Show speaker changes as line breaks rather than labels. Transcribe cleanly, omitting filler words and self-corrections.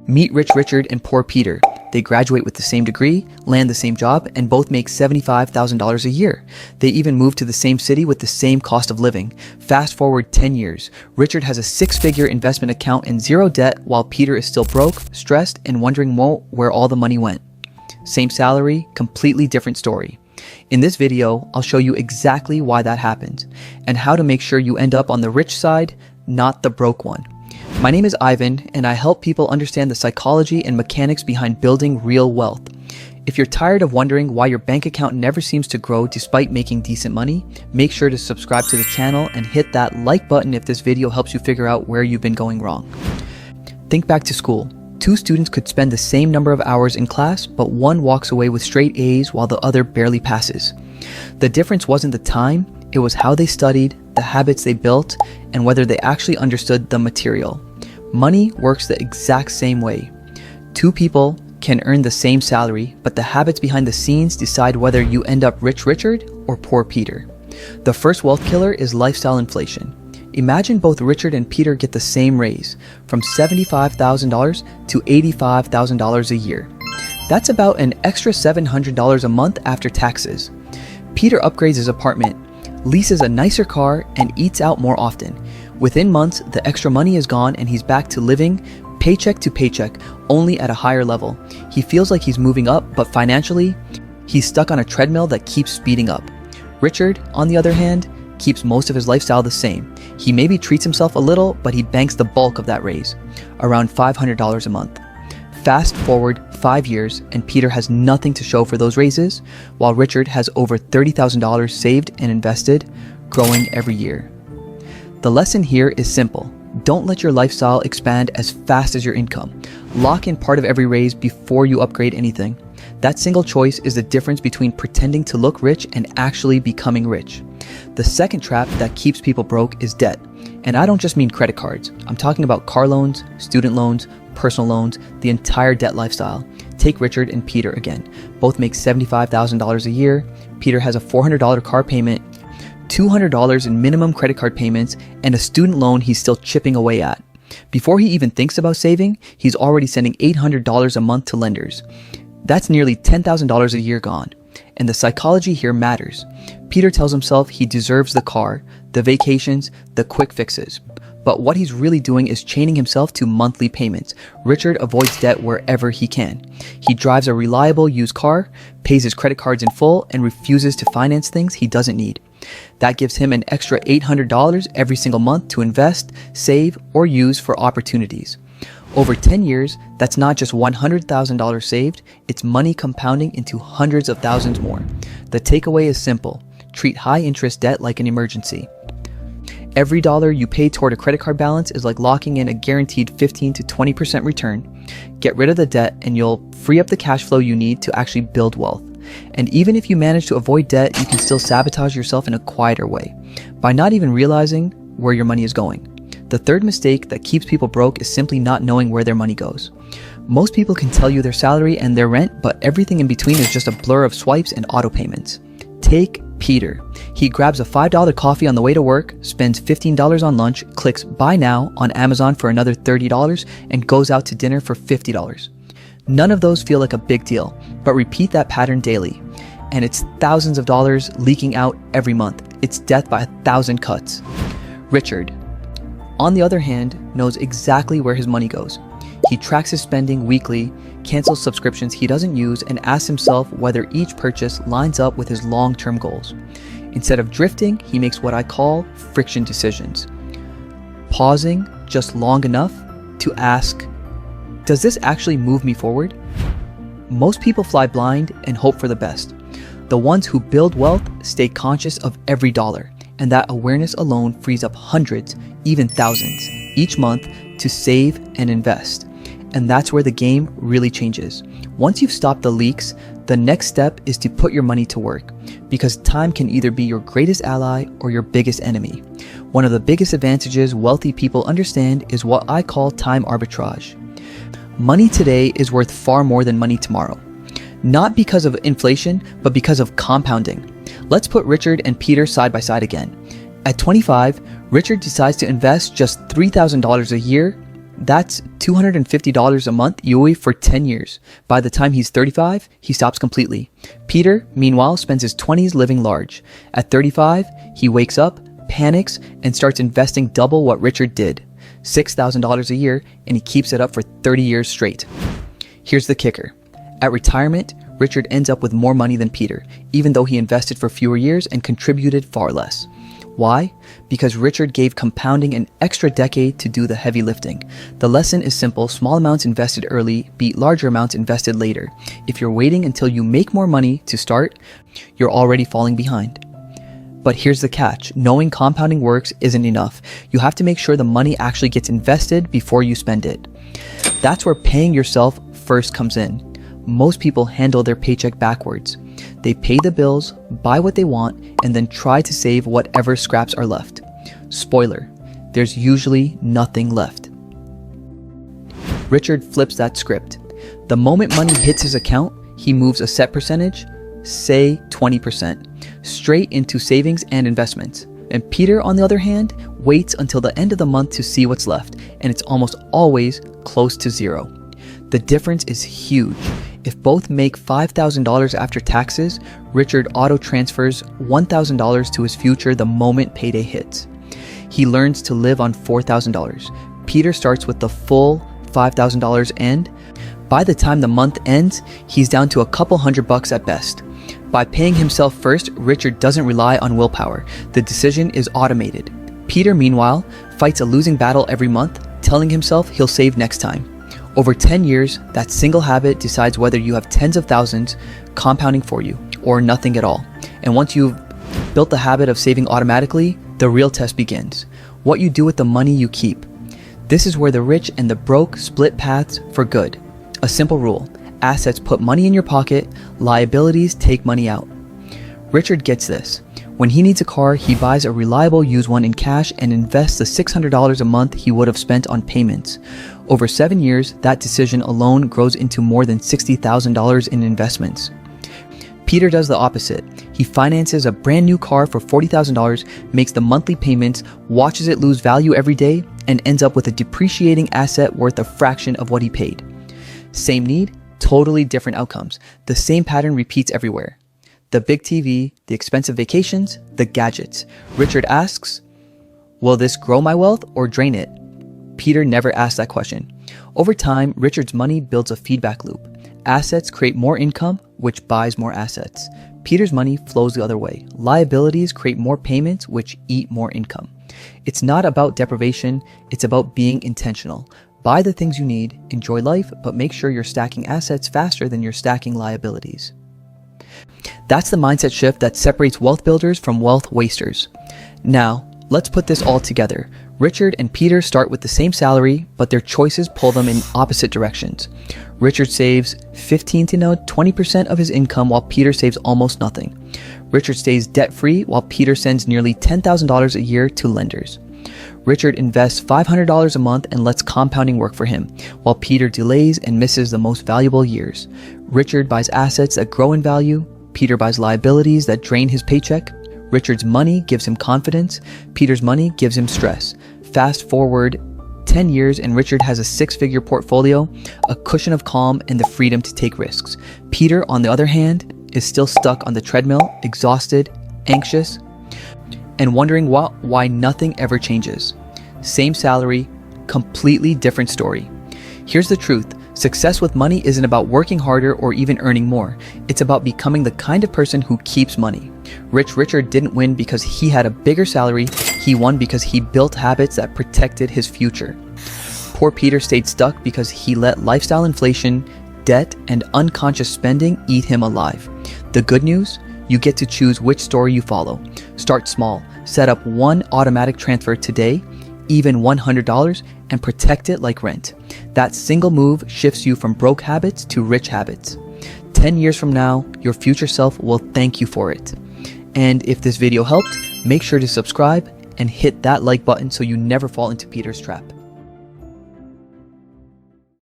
Meet Rich Richard and Poor Peter. They graduate with the same degree, land the same job, and both make $75,000 a year. They even move to the same city with the same cost of living. Fast forward 10 years. Richard has a six-figure investment account and zero debt, while Peter is still broke, stressed, and wondering where all the money went. Same salary, completely different story. In this video, I'll show you exactly why that happens and how to make sure you end up on the rich side, not the broke one. My name is Ivan, and I help people understand the psychology and mechanics behind building real wealth. If you're tired of wondering why your bank account never seems to grow despite making decent money, make sure to subscribe to the channel and hit that like button if this video helps you figure out where you've been going wrong. Think back to school. Two students could spend the same number of hours in class, but one walks away with straight A's while the other barely passes. The difference wasn't the time, it was how they studied, the habits they built, and whether they actually understood the material. Money works the exact same way. Two people can earn the same salary, but the habits behind the scenes decide whether you end up Rich Richard or Poor Peter. The first wealth killer is lifestyle inflation. Imagine both Richard and Peter get the same raise, from $75,000 to $85,000 a year. That's about an extra $700 a month after taxes. Peter upgrades his apartment, leases a nicer car, and eats out more often. Within months, the extra money is gone and he's back to living paycheck to paycheck, only at a higher level. He feels like he's moving up, but financially, he's stuck on a treadmill that keeps speeding up. Richard, on the other hand, keeps most of his lifestyle the same. He maybe treats himself a little, but he banks the bulk of that raise, around $500 a month. Fast forward 5 years, and Peter has nothing to show for those raises, while Richard has over $30,000 saved and invested, growing every year. The lesson here is simple. Don't let your lifestyle expand as fast as your income. Lock in part of every raise before you upgrade anything. That single choice is the difference between pretending to look rich and actually becoming rich. The second trap that keeps people broke is debt. And I don't just mean credit cards. I'm talking about car loans, student loans, personal loans, the entire debt lifestyle. Take Richard and Peter again. Both make $75,000 a year. Peter has a $400 car payment, $200 in minimum credit card payments, and a student loan he's still chipping away at. Before he even thinks about saving, he's already sending $800 a month to lenders. That's nearly $10,000 a year gone. And the psychology here matters. Peter tells himself he deserves the car, the vacations, the quick fixes. But what he's really doing is chaining himself to monthly payments. Richard avoids debt wherever he can. He drives a reliable used car, pays his credit cards in full, and refuses to finance things he doesn't need. That gives him an extra $800 every single month to invest, save, or use for opportunities. Over 10 years, that's not just $100,000 saved, it's money compounding into hundreds of thousands more. The takeaway is simple. Treat high-interest debt like an emergency. Every dollar you pay toward a credit card balance is like locking in a guaranteed 15 to 20% return. Get rid of the debt and you'll free up the cash flow you need to actually build wealth. And even if you manage to avoid debt, you can still sabotage yourself in a quieter way, by not even realizing where your money is going. The third mistake that keeps people broke is simply not knowing where their money goes. Most people can tell you their salary and their rent, but everything in between is just a blur of swipes and auto payments. Take Peter. He grabs a $5 coffee on the way to work, spends $15 on lunch, clicks buy now on Amazon for another $30, and goes out to dinner for $50. None of those feel like a big deal, but repeat that pattern daily, and it's thousands of dollars leaking out every month. It's death by 1,000 cuts. Richard, on the other hand, knows exactly where his money goes. He tracks his spending weekly, cancels subscriptions he doesn't use, and asks himself whether each purchase lines up with his long-term goals. Instead of drifting, he makes what I call friction decisions. Pausing just long enough to ask, does this actually move me forward? Most people fly blind and hope for the best. The ones who build wealth stay conscious of every dollar, and that awareness alone frees up hundreds, even thousands, each month to save and invest. And that's where the game really changes. Once you've stopped the leaks, the next step is to put your money to work, because time can either be your greatest ally or your biggest enemy. One of the biggest advantages wealthy people understand is what I call time arbitrage. Money today is worth far more than money tomorrow. Not because of inflation, but because of compounding. Let's put Richard and Peter side by side again. At 25, Richard decides to invest just $3,000 a year That's $250 a month yearly for 10 years. By the time he's 35, he stops completely. Peter, meanwhile, spends his 20s living large. At 35, he wakes up, panics, and starts investing double what Richard did, $6,000 a year, and he keeps it up for 30 years straight. Here's the kicker. At retirement, Richard ends up with more money than Peter, even though he invested for fewer years and contributed far less. Why? Because Richard gave compounding an extra decade to do the heavy lifting. The lesson is simple: small amounts invested early beat larger amounts invested later. If you're waiting until you make more money to start, you're already falling behind. But here's the catch. Knowing compounding works isn't enough. You have to make sure the money actually gets invested before you spend it. That's where paying yourself first comes in. Most people handle their paycheck backwards. They pay the bills, buy what they want, and then try to save whatever scraps are left. Spoiler, there's usually nothing left. Richard flips that script. The moment money hits his account, he moves a set percentage, say 20%, straight into savings and investments. And Peter, on the other hand, waits until the end of the month to see what's left, and it's almost always close to zero. The difference is huge. If both make $5,000 after taxes, Richard auto-transfers $1,000 to his future the moment payday hits. He learns to live on $4,000. Peter starts with the full $5,000 and by the time the month ends, he's down to a couple $100 at best. By paying himself first, Richard doesn't rely on willpower. The decision is automated. Peter, meanwhile, fights a losing battle every month, telling himself he'll save next time. Over 10 years, that single habit decides whether you have tens of thousands compounding for you or nothing at all. And once you've built the habit of saving automatically, the real test begins. What you do with the money you keep. This is where the rich and the broke split paths for good. A simple rule: assets put money in your pocket, liabilities take money out. Richard gets this. When he needs a car, he buys a reliable used one in cash and invests the $600 a month he would have spent on payments. Over 7 years, that decision alone grows into more than $60,000 in investments. Peter does the opposite. He finances a brand new car for $40,000, makes the monthly payments, watches it lose value every day, and ends up with a depreciating asset worth a fraction of what he paid. Same need, totally different outcomes. The same pattern repeats everywhere. The big TV, the expensive vacations, the gadgets. Richard asks, will this grow my wealth or drain it? Peter never asks that question. Over time, Richard's money builds a feedback loop. Assets create more income, which buys more assets. Peter's money flows the other way. Liabilities create more payments, which eat more income. It's not about deprivation, it's about being intentional. Buy the things you need, enjoy life, but make sure you're stacking assets faster than you're stacking liabilities. That's the mindset shift that separates wealth builders from wealth wasters. Now, let's put this all together. Richard and Peter start with the same salary, but their choices pull them in opposite directions. Richard saves 15 to 20% of his income while Peter saves almost nothing. Richard stays debt-free while Peter sends nearly $10,000 a year to lenders. Richard invests $500 a month and lets compounding work for him, while Peter delays and misses the most valuable years. Richard buys assets that grow in value. Peter buys liabilities that drain his paycheck. Richard's money gives him confidence. Peter's money gives him stress. Fast forward 10 years and Richard has a six-figure portfolio, a cushion of calm, and the freedom to take risks. Peter, on the other hand, is still stuck on the treadmill, exhausted, anxious, and wondering why nothing ever changes. Same salary, completely different story. Here's the truth. Success with money isn't about working harder or even earning more. It's about becoming the kind of person who keeps money. Rich Richard didn't win because he had a bigger salary. He won because he built habits that protected his future. Poor Peter stayed stuck because he let lifestyle inflation, debt, and unconscious spending eat him alive. The good news? You get to choose which story you follow. Start small. Set up one automatic transfer today, even $100, and protect it like rent. That single move shifts you from broke habits to rich habits. 10 years from now, your future self will thank you for it. And if this video helped, make sure to subscribe and hit that like button so you never fall into Peter's trap.